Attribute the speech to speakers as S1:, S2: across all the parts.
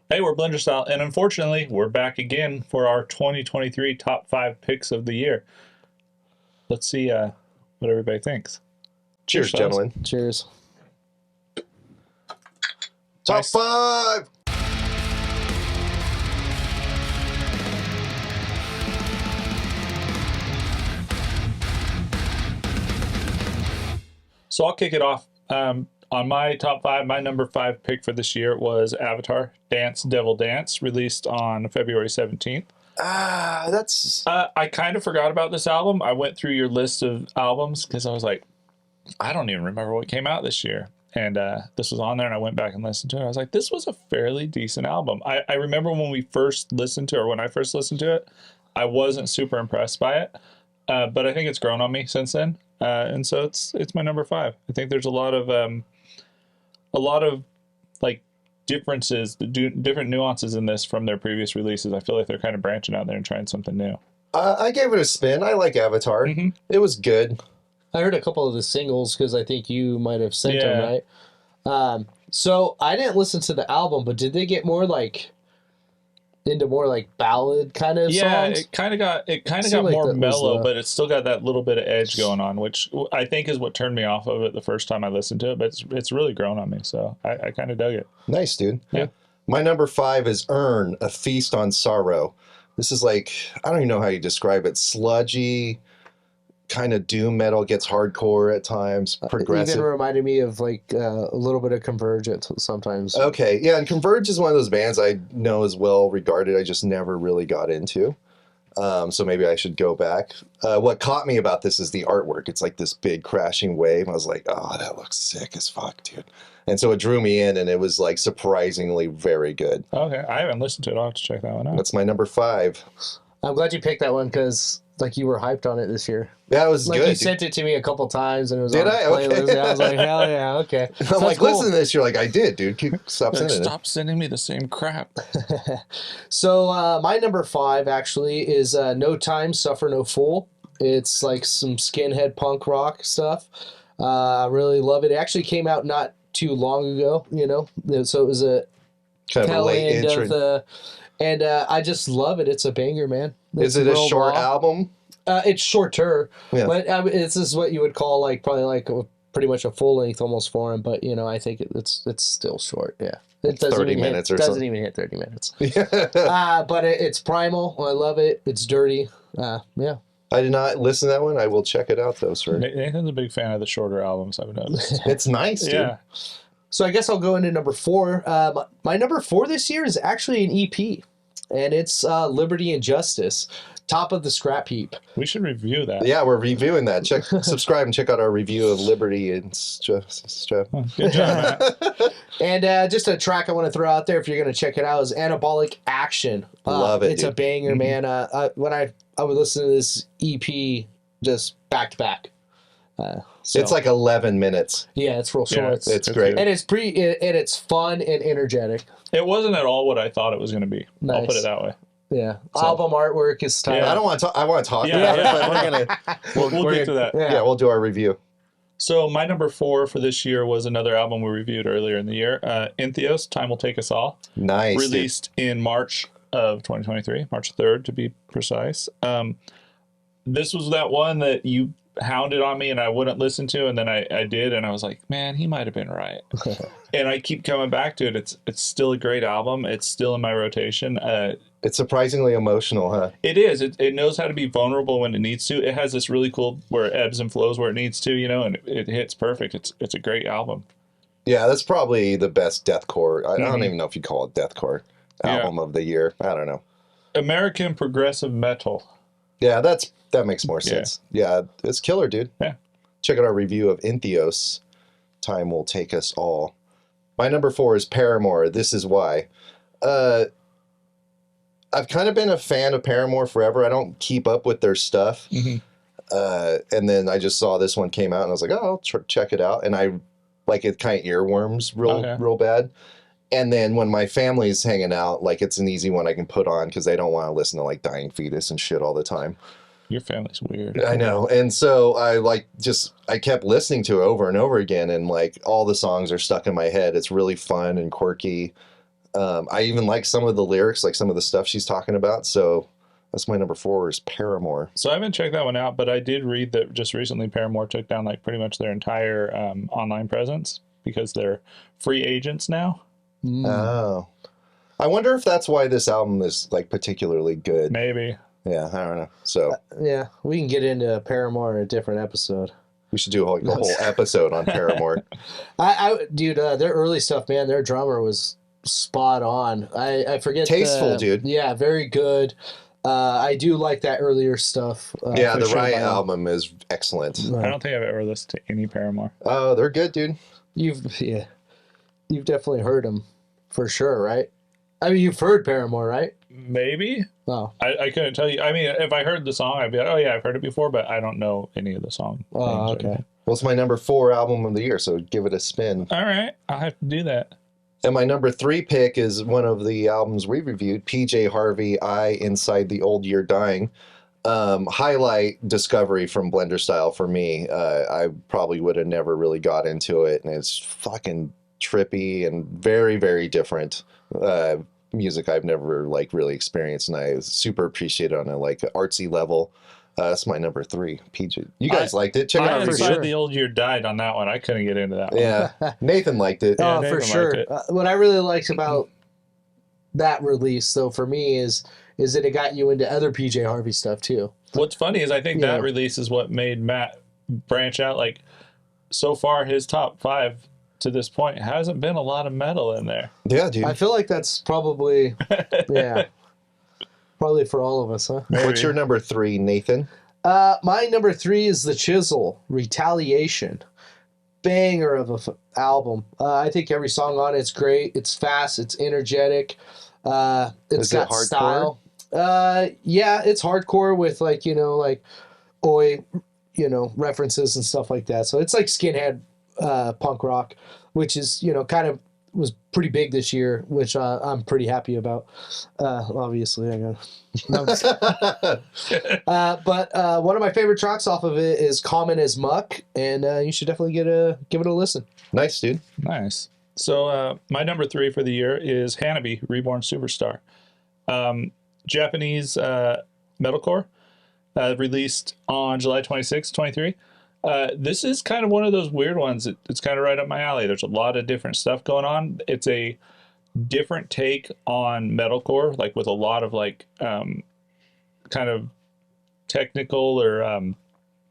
S1: Hey, we're Blenderstyle, and unfortunately, we're back again for our 2023 top 5 picks of the year. Let's see what everybody thinks.
S2: Cheers,
S1: fellas.
S2: gentlemen.
S3: Cheers.
S2: Top
S1: Nice.
S2: 5!
S1: So I'll kick it off. On my top 5, my number 5 pick for this year was Avatar Dance Devil Dance, released on February 17th.
S2: That's...
S1: I kind of forgot about this album. I went through your list of albums because I was like, I don't even remember what came out this year. And this was on there, and I went back and listened to it. I was like, this was a fairly decent album. I remember when we first listened to it, or when I first listened to it, I wasn't super impressed by it. But I think it's grown on me since then. And so it's my number 5. I think there's a lot of like differences, different nuances in this from their previous releases. I feel like they're kind of branching out there and trying something new.
S2: I gave it a spin. I like Avatar.
S1: Mhm.
S2: It was good.
S3: I heard a couple of the singles because I think you might have sent
S1: Yeah.
S3: them, right? So I didn't listen to the album, but did they get more like into more like ballad kind of
S1: Yeah,
S3: songs?
S1: it kind of got
S3: Seemed like
S1: more
S3: that was
S1: mellow,
S3: the-
S1: but it's still got that little bit of edge going on, which I think is what turned me off of it the first time I listened to it. But it's really grown on me, so I kind of dug it.
S2: Nice, dude.
S1: Yeah.
S2: My number 5 is Urne, A Feast on Sorrow. This is like, I don't even know how you describe it. Sludgy, kind of doom metal, gets hardcore at times, progressive.
S3: Even reminded me of like a little bit of Convergent sometimes.
S2: Okay, yeah, and Converge is one of those bands I know is well regarded. I just never really got into. So maybe I should go back. What caught me about this is the artwork. It's like this big crashing wave. I was like, oh, that looks sick as fuck, dude. And so it drew me in, and it was like surprisingly very good.
S1: Okay, I haven't listened to it. I'll have to check that one out.
S2: That's my number 5.
S3: I'm glad you picked that one because like you were hyped on it this year.
S2: That was
S3: Like
S2: good.
S3: you
S2: dude.
S3: sent it to me a couple times and it was
S2: Did
S3: on
S2: I?
S3: the playlist.
S2: Okay.
S3: And I was like, hell yeah, okay.
S2: I'm
S3: So
S2: like,
S3: that's cool.
S2: listen to this. You're like, I did, dude. Stop
S1: Like,
S2: sending it.
S1: stop sending me the same crap.
S3: So my number 5 actually is No Time, Suffer No Fool. It's like some skinhead punk rock stuff. I really love it. It actually came out not too long ago, you know, so it was a
S2: Kind of a
S3: tail
S2: late
S3: end
S2: intro.
S3: of the, and I just love it. It's a banger, man.
S2: Is
S3: It's
S2: it a
S3: real
S2: short
S3: raw.
S2: album?
S3: It's shorter,
S2: Yeah.
S3: but this is what you would call like probably like pretty much a full length almost for him. But you know, I think it's still short. Yeah, it doesn't
S2: 30
S3: even
S2: minutes
S3: hit,
S2: or
S3: doesn't
S2: something.
S3: even hit 30 minutes.
S2: Yeah.
S3: But it's primal. I love it. It's dirty. Yeah.
S2: I did not listen to that one. I will check it out though, sir.
S1: Nathan's a big fan of the shorter albums, I've noticed.
S2: It's nice, dude.
S1: Yeah.
S3: So I guess I'll go into number 4. My number 4 this year is actually an EP, and it's Liberty and Justice, top of the Scrapheap.
S1: We should review that.
S2: Yeah, we're reviewing that. Subscribe and check out our review of Liberty and stuff.
S1: Oh, good job, Matt.
S3: And just a track I want to throw out there if you're going to check it out is Anabolic Action.
S2: Love it,
S3: It's a
S2: dude.
S3: banger, man. When I would listen to this EP just back to back. So,
S2: It's like 11 minutes.
S3: yeah, it's real
S1: Yeah,
S3: short.
S2: It's great.
S3: And it's fun and energetic.
S1: It wasn't at all what I thought it was going to be. I'll put
S3: Nice.
S1: it that way.
S3: Yeah,
S2: So-
S3: album artwork is tight.
S1: Yeah.
S2: I don't want to talk. I want to talk
S1: Yeah,
S2: about
S1: yeah.
S2: it, but we're gonna.
S1: We'll
S2: we're
S1: get to
S2: gonna-
S1: that.
S2: Yeah, we'll do our review.
S1: So my number 4 for this year was another album we reviewed earlier in the year. Entheos, Time Will Take Us All.
S2: Nice. dude.
S1: Released in March of 2023, March 3rd to be precise. This was that one that you hounded on me and I wouldn't listen to, and then I did, and I was like, man, he might have been right. And I keep coming back to it. It's still a great album. It's still in my rotation.
S2: It's surprisingly emotional, huh?
S1: It is. It knows how to be vulnerable when it needs to. It has this really cool where it ebbs and flows where it needs to, you know, and it hits perfect. It's a great album.
S2: Yeah, that's probably the best deathcore. I don't
S1: Mhm.
S2: even know if you call it deathcore
S1: Yeah.
S2: album of the year. I don't know.
S1: American progressive metal.
S2: Yeah, that makes more sense. Yeah, it's killer, dude.
S1: Yeah.
S2: Check out our review of Entheos. Time Will Take Us All. My number 4 is Paramore. This is why. I've kind of been a fan of Paramore forever. I don't keep up with their stuff.
S1: Mhm.
S2: And then I just saw this one came out, and I was like, oh, I'll check it out. And I like it kind of earworms real bad. And then when my family's hanging out, like it's an easy one I can put on because they don't want to listen to like Dying Fetus and shit all the time.
S1: Your family's weird.
S2: I know. And so I kept listening to it over and over again, and like all the songs are stuck in my head. It's really fun and quirky. I even like some of the lyrics, like some of the stuff she's talking about. So that's my number 4 is Paramore.
S1: So I haven't checked that one out, but I did read that just recently Paramore took down like pretty much their entire online presence because they're free agents now.
S2: Oh. I wonder if that's why this album is like particularly good.
S1: Maybe.
S2: Yeah, I don't know. So
S3: Yeah, we can get into Paramore in a different episode.
S2: we should do a whole episode on Paramore.
S3: Dude, their early stuff, man, their drummer was spot on. I forget.
S2: Tasteful, dude.
S3: Yeah, very good. I do like that earlier stuff.
S2: Yeah,
S3: for
S2: the
S3: sure,
S2: Riot
S3: man.
S2: album is excellent.
S1: I don't think I've ever listened to any Paramore.
S2: Oh, they're good, dude.
S3: You've definitely heard them for sure, right? I mean, you've heard Paramore, right?
S1: Maybe.
S3: Oh,
S1: I couldn't tell you. I mean, if I heard the song, I'd be like, oh yeah, I've heard it before, but I don't know any of the song.
S3: oh,
S1: names or
S3: okay.
S2: Well, it's my number 4 album of the year, so give it a spin.
S1: All right, I'll have to do that.
S2: And my number 3 pick is one of the albums we reviewed, PJ Harvey, I Inside the Old Year Dying. Highlight discovery from Blenderstyle for me. I probably would have never really got into it, and it's fucking trippy and very, very different music I've never like really experienced, and I super appreciate it on a like artsy level. That's my number 3, PJ. You guys liked it. Check it out.
S1: I
S2: For
S1: Inside
S2: sure.
S1: the Old Year died on that one. I couldn't get into that one.
S2: Yeah, Nathan liked it.
S3: Oh,
S1: Nathan
S3: for sure.
S1: liked it.
S3: What I really liked about that release, though, for me is that it got you into other PJ Harvey stuff too.
S1: What's funny is I think
S3: Yeah.
S1: that release is what made Matt branch out. Like, so far, his top 5 to this point hasn't been a lot of metal in there.
S2: Yeah, dude.
S3: I feel like that's probably, yeah, probably for all of us, huh?
S2: What's your number 3, Nathan?
S3: My number 3 is the Chisel, Retaliation. Banger of a album. I think every song on it's great. It's fast. It's energetic. It's
S2: Is it
S3: got
S2: hardcore?
S3: style. Yeah, it's hardcore with like oi, references and stuff like that. So it's like skinhead punk rock, which is kind of was pretty big this year, which I'm pretty happy about. Obviously, I got. No, I'm just- but one of my favorite tracks off of it is "Common as Muck," and you should definitely give it a listen.
S2: Nice, dude.
S1: Nice. So my number 3 for the year is Hanabie, Reborn Superstar. Japanese metalcore, released on July 26, 23. This is kind of one of those weird ones. It's kind of right up my alley. There's a lot of different stuff going on. It's a different take on metalcore, like with a lot of like kind of technical or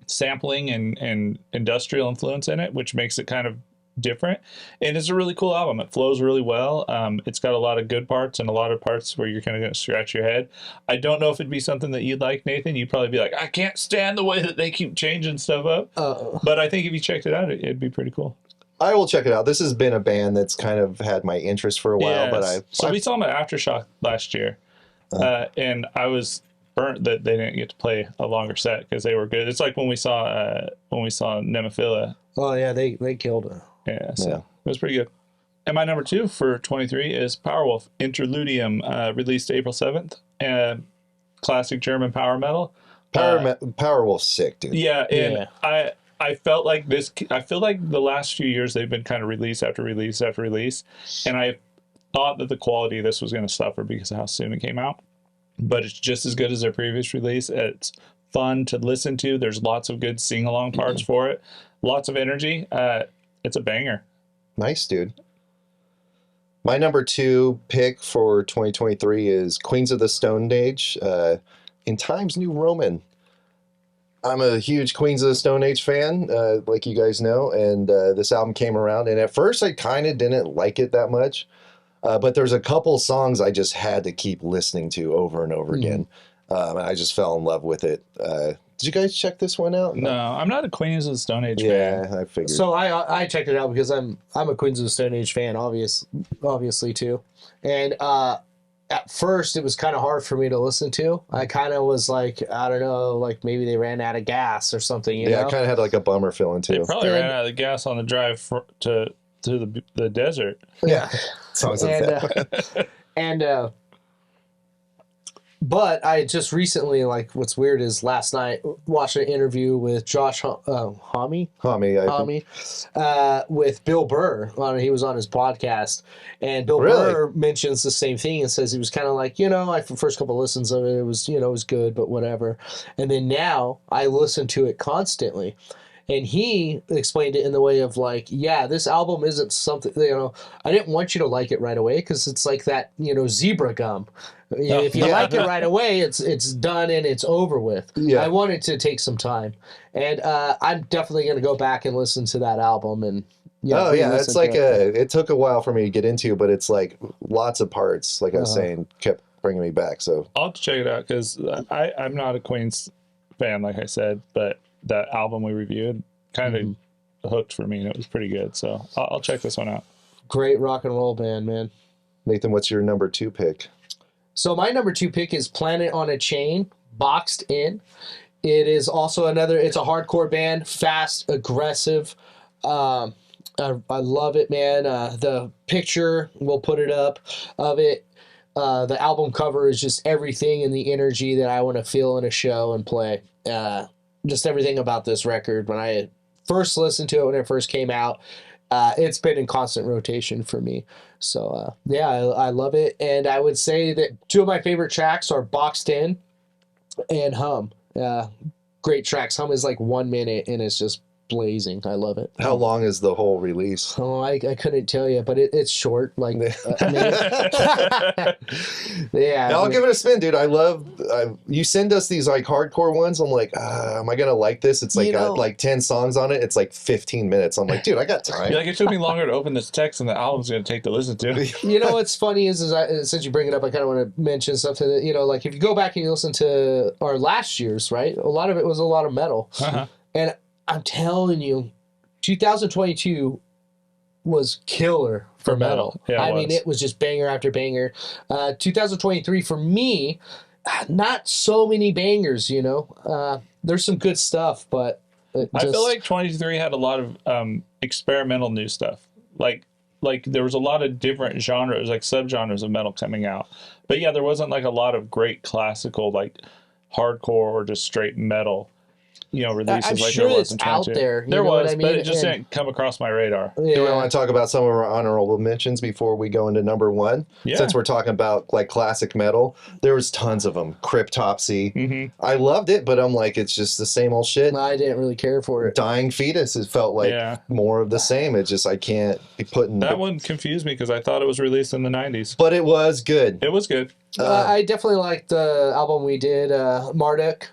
S1: sampling and industrial influence in it, which makes it kind of different. And it's a really cool album. It flows really well. It's got a lot of good parts and a lot of parts where you're kind of going to scratch your head. I don't know if it'd be something that you'd like, Nathan. You'd probably be like, I can't stand the way that they keep changing stuff up. But I think if you checked it out, it'd be pretty cool.
S2: I will check it out. This has been a band that's kind of had my interest for a while, but
S1: we saw them at Aftershock last year, and I was burnt that they didn't get to play a longer set because they were good. It's like when we saw Nemophila.
S3: Oh yeah, they killed it.
S1: Yeah, so it was pretty good. And my number 2 for 23 is Powerwolf, Interludium, released April 7th. Classic German power metal.
S2: Powerwolf's sick, dude.
S1: Yeah, and I felt like this. I feel like the last few years they've been kind of release after release after release, and I thought that the quality of this was going to suffer because of how soon it came out. But it's just as good as their previous release. It's fun to listen to. There's lots of good sing-along parts for it. Lots of energy. It's a banger.
S2: Nice, dude. My number 2 pick for 2023 is Queens of the Stone Age, in Times New Roman. I'm a huge Queens of the Stone Age fan, like you guys know, and this album came around, and at first I kind of didn't like it that much, but there's a couple songs I just had to keep listening to over and over again, and I just fell in love with it. Did you guys check this one out?
S1: No, I'm not a Queens of the Stone Age fan.
S2: Yeah, I figured.
S3: So I checked it out because I'm a Queens of the Stone Age fan, obviously too, and at first it was kind of hard for me to listen to. I kind of was like, I don't know, like maybe they ran out of gas or something. You know?
S2: I kind of had like a bummer feeling
S1: They
S2: too.
S1: probably ran out of the gas on the drive to the desert.
S2: Yeah, sounds like that.
S3: and But I just recently, like, what's weird is last night watched an interview with Josh Homme,
S2: Homie,
S3: with Bill Burr. He was on his podcast, and Bill
S2: Really?
S3: Burr mentions the same thing and says he was kind of like, the first couple of listens of it was, it was good, but whatever. And then now I listen to it constantly. And he explained it in the way of like, yeah, this album isn't something, I didn't want you to like it right away because it's like that, zebra gum. If you like it right away, it's done and it's over with.
S2: Yeah.
S3: I wanted to take some time. And I'm definitely going to go back and listen to that album. And
S2: it's like it took a while for me to get into, but it's like lots of parts, like I was saying, kept bringing me back. So
S1: I'll have to check it out because I'm not a Queen's fan, like I said, but that album we reviewed kind of hooked for me and it was pretty good. So I'll check this one out.
S3: Great rock and roll band, man.
S2: Nathan, what's your number 2 pick?
S3: So my number 2 pick is Planet on a Chain, Boxed In. It is also it's a hardcore band, fast, aggressive. I love it, man. The picture, we'll put it up, of it. The album cover is just everything and the energy that I want to feel in a show and play. Just everything about this record. When I first listened to it, when it first came out, it's been in constant rotation for me. So, I love it. And I would say that 2 of my favorite tracks are Boxed In and Hum. Great tracks. Hum is like 1 minute and it's just blazing. I love it.
S2: How long is the whole release?
S3: Oh, I couldn't tell you, but it's short. Like,
S2: I'll give it a spin, dude. I love you send us these like hardcore ones. I'm like, am I gonna like this? It's like got like 10 songs on it. It's like 15 minutes. I'm like, dude, I got time.
S1: Like, it took me longer to open this text than the album's gonna take to listen to.
S3: What's funny is since you bring it up, I kind of want to mention something that like if you go back and you listen to our last year's, right, a lot of it was a lot of metal, and I'm telling you, 2022 was killer for metal.
S1: Yeah,
S3: I mean, it was just banger after banger. 2023 for me, not so many bangers. There's some good stuff, but
S1: I feel like 23 had a lot of experimental new stuff. Like there was a lot of different genres, like subgenres of metal coming out. But yeah, there wasn't like a lot of great classical, like hardcore or just straight metal. Releases
S3: I'm
S1: like
S3: sure
S1: there was
S3: it's
S1: in 22.
S3: out there.
S1: There was,
S3: but
S1: it just didn't come across my radar.
S2: Do we want to talk about some of our honorable mentions before we go into number 1?
S1: Yeah.
S2: Since we're talking about like classic metal, there was tons of them. Cryptopsy. I loved it, but I'm like, it's just the same old shit.
S3: I didn't really care for it.
S2: Dying Fetus, it felt like more of the same. It's just I can't be putting
S1: that one confused me because I thought it was released in the 90s.
S2: But it was good.
S1: It was good.
S3: I definitely liked the album we did, Marduk,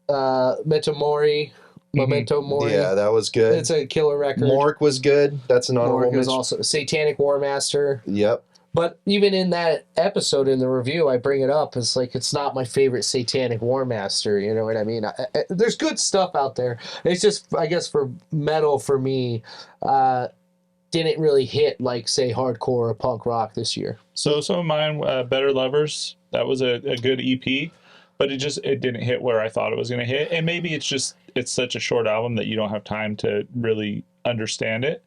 S3: Mori. Memento Mori.
S2: Yeah, that was good.
S3: It's a killer record.
S2: Mork was good. That's an honorable
S3: Mork
S2: mention.
S3: is also Satanic Warmaster.
S2: Yep.
S3: But even in that episode in the review, I bring it up. It's like it's not my favorite Satanic Warmaster. You know what I mean? There's good stuff out there. It's just, I guess, for metal for me, didn't really hit like say hardcore or punk rock this year.
S1: So some of mine, Better Lovers. That was a good EP. But it didn't hit where I thought it was going to hit. And maybe it's such a short album that you don't have time to really understand it.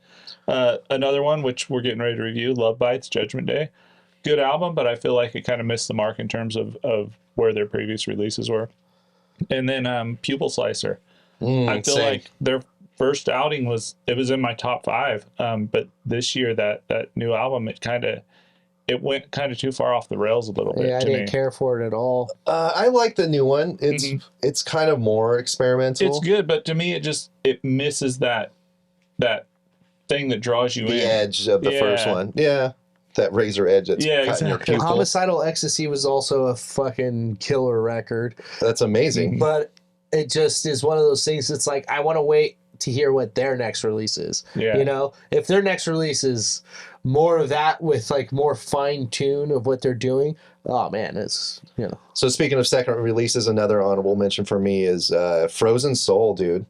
S1: Another one, which we're getting ready to review, Love Bites, Judgment Day. Good album, but I feel like it kind of missed the mark in terms of where their previous releases were. And then Pupil Slicer. I feel like their first outing was in my top 5. But this year, that new album, it went kind of too far off the rails a little bit.
S3: Yeah, I didn't care for it at all.
S2: I like the new one. It's kind of more experimental.
S1: It's good, but to me, it misses that thing that draws you in.
S2: The edge of the first one. Yeah. That razor edge that's cutting your pupil.
S3: Homicidal Ecstasy was also a fucking killer record.
S2: That's amazing.
S3: But it just is one of those things that's like, I want to wait to hear what their next release is.
S1: Yeah.
S3: If their next release is more of that with like more fine tune of what they're doing, oh man, it's
S2: So speaking of second releases, another honorable mention for me is Frozen Soul, dude.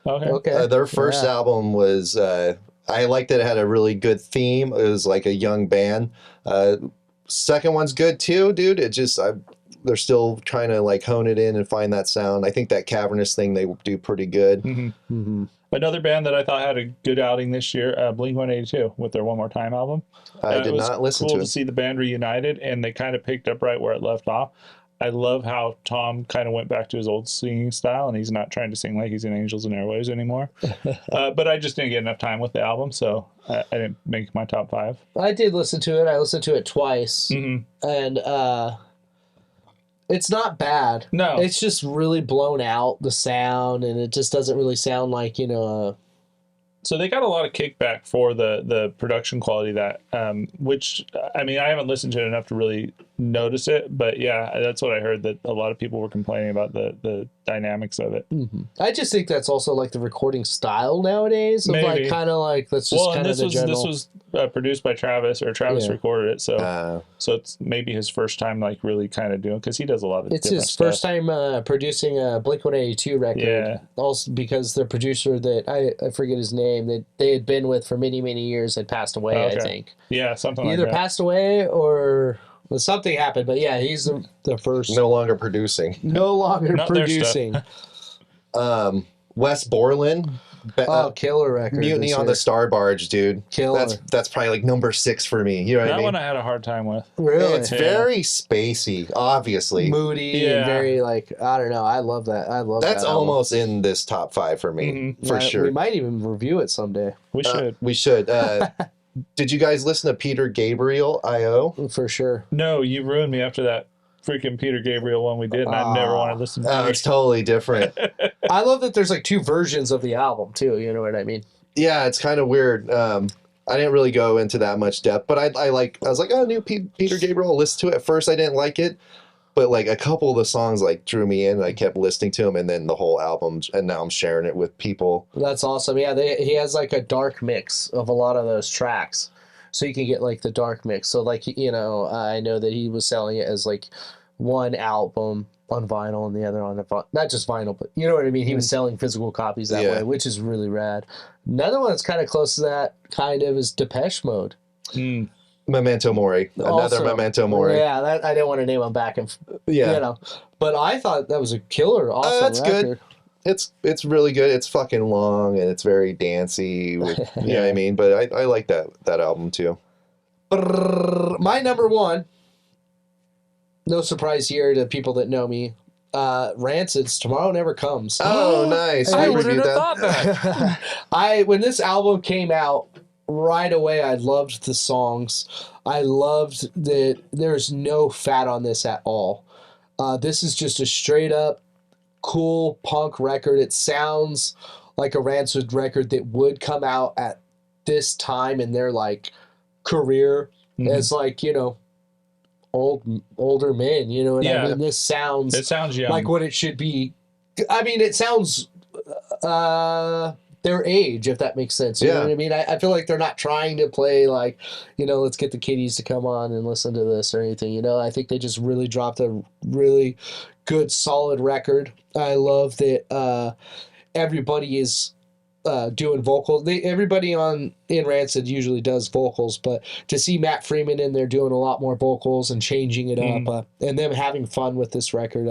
S3: Okay.
S2: Their first album was I liked that it had a really good theme. It was like a young band. Second one's good too, dude. It just they're still trying to like hone it in and find that sound. I think that cavernous thing they do pretty good.
S1: Another band that I thought had a good outing this year, Blink-182, with their One More Time album.
S2: I did not listen to it.
S1: It was cool to see the band reunited, and they kind of picked up right where it left off. I love how Tom kind of went back to his old singing style, and he's not trying to sing like he's in Angels and Airwaves anymore. But I just didn't get enough time with the album, so I didn't make my top 5.
S3: I did listen to it. I listened to it twice, and it's not bad.
S1: No.
S3: It's just really blown out, the sound, and it just doesn't really sound like,
S1: So they got a lot of kickback for the production quality that, which, I mean, I haven't listened to it enough to really notice it, but yeah, that's what I heard, that a lot of people were complaining about the dynamics of it.
S3: I just think that's also like the recording style nowadays. Of
S1: Maybe.
S3: like kind of like, that's just kind of the general.
S1: This was produced by Travis, or Travis recorded it, so it's maybe his first time like really kind of doing, because he does a lot of
S3: It's
S1: different
S3: his
S1: stuff.
S3: first time producing a Blink-182 record.
S1: Yeah.
S3: Also because the producer that, I forget his name, that they had been with for many, many years had passed away,
S1: Okay.
S3: I think.
S1: Yeah, something like
S3: Either
S1: that.
S3: passed away or something happened, but yeah, he's the first.
S2: No longer producing.
S3: No longer
S1: Not their
S3: producing.
S2: Wes Borland.
S3: Killer record.
S2: Mutiny
S3: this
S2: on
S3: year.
S2: the Star Barge, dude.
S3: Killer.
S2: That's probably like number 6 for me. You know what
S1: That
S2: I mean?
S1: one I had a hard time with.
S3: Really?
S2: It's very spacey, obviously.
S3: moody
S1: Yeah.
S3: and very like, I don't know. I love that. I love
S2: That's
S3: that album.
S2: almost in this top 5 for me, for sure.
S3: We might even review it someday.
S1: We should.
S2: We should. Did you guys listen to Peter Gabriel I.O.?
S3: For sure.
S1: No, you ruined me after that freaking Peter Gabriel one we did, and I never wanted to listen to
S2: Oh,
S1: it.
S2: it's totally different.
S3: I love that there's like 2 versions of the album too. You know what I mean?
S2: Yeah, it's kind of weird. I didn't really go into that much depth, but I was like, oh, new Peter Gabriel. I'll listen to it. At first, I didn't like it, but like a couple of the songs like drew me in, and I kept listening to them, and then the whole album, and now I'm sharing it with people.
S3: That's awesome. Yeah, he has like a dark mix of a lot of those tracks. So you can get like the dark mix. So like, I know that he was selling it as like one album on vinyl and the other on not just vinyl, but you know what I mean? He was selling physical copies that way, which is really rad. Another one that's kind of close to that kind of is Depeche Mode.
S2: Memento Mori. Another Memento Mori.
S3: Yeah, I didn't want to name them back and but I thought that was a killer, awesome
S2: That's
S3: record.
S2: good. It's really good. It's fucking long and it's very dancey. With, you know what I mean? But I like that album too.
S3: My number 1, no surprise here to people that know me, Rancid's Tomorrow Never Comes.
S2: Oh, nice.
S1: I
S2: We
S1: wouldn't
S2: reviewed
S1: have
S2: that.
S1: thought that.
S3: When this album came out, right away I loved the songs. I loved that there's no fat on this at all. This is just a straight up cool punk record. It sounds like a Rancid record that would come out at this time in their like career as like, older men, you know what I mean? This sounds
S1: It sounds young.
S3: like what it should be. I mean, it sounds their age, if that makes sense. You know what I mean? I feel like they're not trying to play like, let's get the kiddies to come on and listen to this or anything. I think they just really dropped a really good, solid record. I love that everybody is doing vocals. Everybody in Rancid usually does vocals, but to see Matt Freeman in there doing a lot more vocals and changing it up, and them having fun with this record,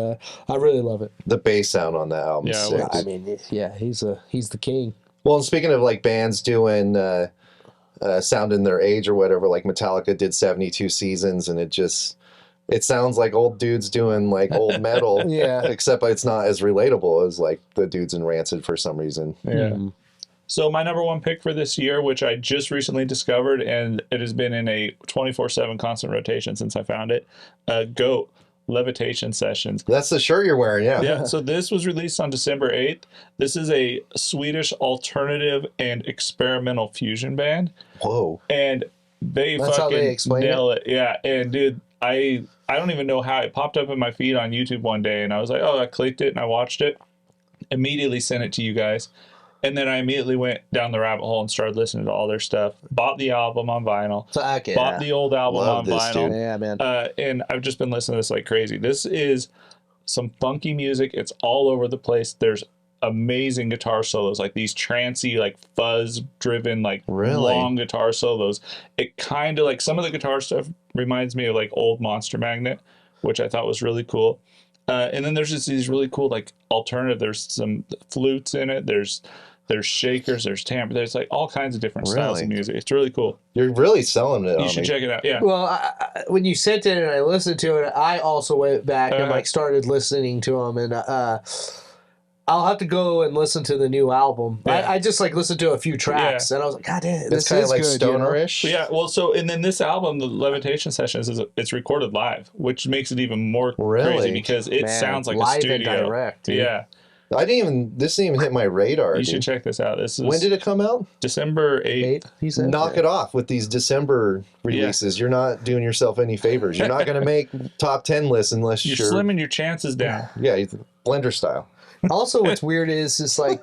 S3: I really love it.
S2: The bass sound on that album is sick.
S3: I mean, he's the king.
S2: Well, and speaking of like bands doing sound in their age or whatever, like Metallica did 72 Seasons, and it sounds like old dudes doing like old metal, except it's not as relatable as like the dudes in Rancid for some reason.
S1: Yeah. So my number 1 pick for this year, which I just recently discovered, and it has been in a 24/7 constant rotation since I found it, GOAT, Levitation Sessions.
S2: That's the shirt you're wearing,
S1: Yeah, so this was released on December 8th. This is a Swedish alternative and experimental fusion band.
S2: Whoa.
S1: And they
S3: That's how they
S1: fucking
S3: explain
S1: nail it. Yeah, and dude, I don't even know how it popped up in my feed on YouTube one day, and I was like, I clicked it and I watched it, immediately sent it to you guys, and then I immediately went down the rabbit hole and started listening to all their stuff. Bought the album on vinyl.
S3: Fuck yeah.
S1: Bought the old album
S2: Love
S1: on
S2: this,
S1: vinyl.
S2: dude.
S3: Yeah, man.
S1: And I've just been listening to this like crazy. This is some funky music. It's all over the place. There's amazing guitar solos, like these trancey, like fuzz driven, like long guitar solos. It kind of like some of the guitar stuff reminds me of like old Monster Magnet, which I thought was really cool. And then there's just these really cool like alternative. There's some flutes in it. There's there's shakers, there's tamper, there's like all kinds of different styles of
S2: Really?
S1: music. It's really cool.
S2: You're really selling it
S1: You
S2: on
S1: should
S2: me.
S1: check it out. Yeah.
S3: Well, when you sent it and I listened to it, I also went back and like started listening to them, and I'll have to go and listen to the new album.
S1: Yeah.
S3: I just like listened to a few tracks, and I was like, God damn,
S2: It's
S3: this
S2: kind of
S3: is
S2: like
S3: good. You know?
S2: stonerish.
S1: Yeah, well, so and then this album, the Levitation Sessions, it's recorded live, which makes it even more
S2: Really?
S1: crazy because it
S3: Man,
S1: sounds like
S3: live
S1: a studio.
S3: and direct, dude.
S1: Yeah,
S2: This didn't even hit my radar.
S1: you
S2: dude.
S1: should check this out. This is
S2: When did it come out?
S1: December 8th.
S3: He said,
S2: Knock it off with these December releases. You're not doing yourself any favors. You're not going to make top 10 lists unless
S1: You're
S2: you're
S1: slimming your chances down.
S2: yeah, Blender style.
S3: Also, what's weird is just like,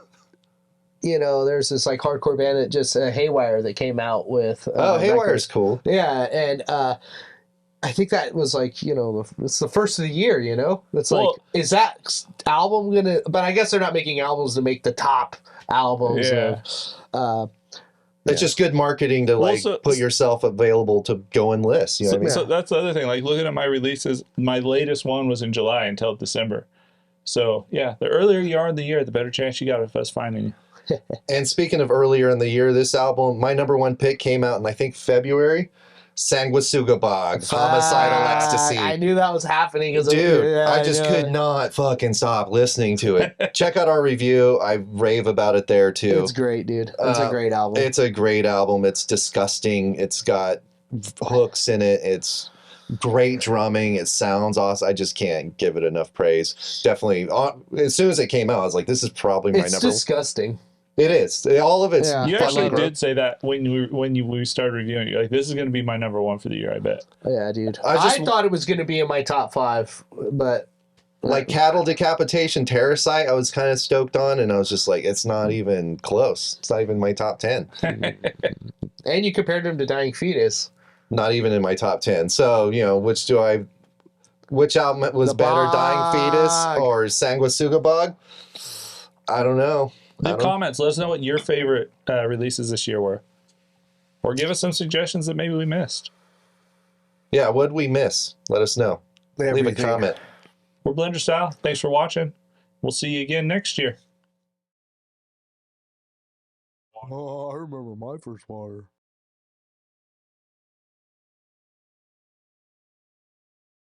S3: you know, there's this like hardcore band that just Haywire that came out with.
S2: Haywire's cool.
S3: Yeah, and I think that was like, you know, it's the first of the year, you know? It's like, is that album gonna, but I guess they're not making albums to make the top albums.
S1: Yeah.
S2: It's just good marketing to like put yourself available to go and list. You know what I mean?
S1: So that's the other thing. Like looking at my releases, my latest one was in July until December. So yeah, the earlier you are in the year, the better chance you got of us finding you.
S2: And speaking of earlier in the year, this album, my number one pick came out in I think February. Sanguisuga Bog, Homicidal Ecstasy.
S3: I knew that was happening.
S2: Dude, I just could not fucking stop listening to it. Check out our review. I rave about it there too.
S3: It's great, dude. It's a great album.
S2: It's a great album. It's disgusting. It's got hooks in it. It's great drumming. It sounds awesome. I just can't give it enough praise. Definitely. As soon as it came out, I was like, this is probably my
S3: It's
S2: number one.
S3: disgusting.
S2: It is. All of it's
S3: Yeah.
S1: You actually
S2: fucking
S1: did say that when we started reviewing. You're like, this is going to be my number one for the year. I bet.
S3: Yeah, dude.
S2: I
S3: thought it was going to be in my top 5, but
S2: like Cattle Decapitation Terracite, I was kind of stoked on, and I was just like, it's not even close. It's not even my top 10.
S3: and you compared him to Dying Fetus.
S2: Not even in my top 10. So, you know, which album was
S3: The
S2: better,
S3: Bog.
S2: Dying Fetus or Sanguisuga Bog? I don't know.
S1: Leave comments. Let us know what your favorite releases this year were. Or give us some suggestions that maybe we missed.
S2: Yeah, what'd we miss? Let us know. Leave a comment.
S1: We're Blenderstyle. Thanks for watching. We'll see you again next year.
S4: Oh, I remember my first water.